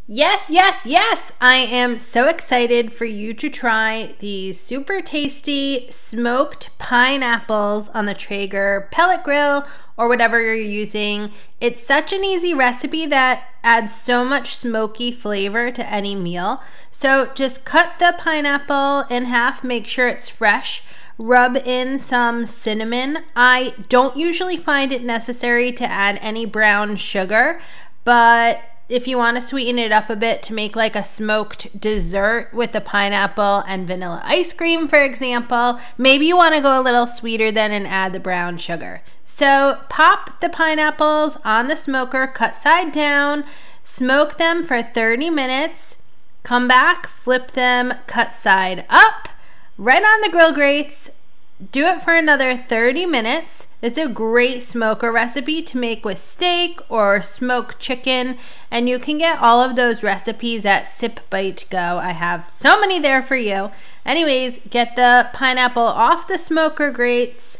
Yes, yes, yes! I am so excited for you to try these super tasty smoked pineapples on the Traeger pellet grill or whatever you're using. It's such an easy recipe that adds so much smoky flavor to any meal. So just cut the pineapple in half, make sure it's fresh. Rub in some cinnamon. I don't usually find it necessary to add any brown sugar, but if you want to sweeten it up a bit to make like a smoked dessert with the pineapple and vanilla ice cream, for example, maybe you want to go a little sweeter then and add the brown sugar. So pop the pineapples on the smoker, cut side down, smoke them for 30 minutes, come back, flip them, cut side up, right on the grill grates. Do it for another 30 minutes. It's a great smoker recipe to make with steak or smoked chicken, and you can get all of those recipes at Sip Bite Go. I have so many there for you. Anyways, get the pineapple off the smoker grates,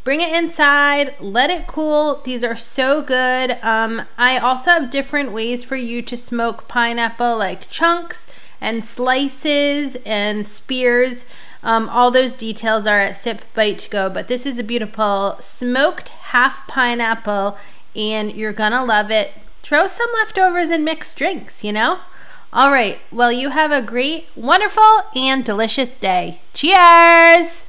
bring it inside, let it cool. These are so good. I also have different ways for you to smoke pineapple, like chunks and slices and spears. All those details are at Sip Bite to Go, but this is a beautiful smoked half pineapple and you're gonna love it. Throw some leftovers in mixed drinks, you know? All right, well, you have a great, wonderful, and delicious day. Cheers!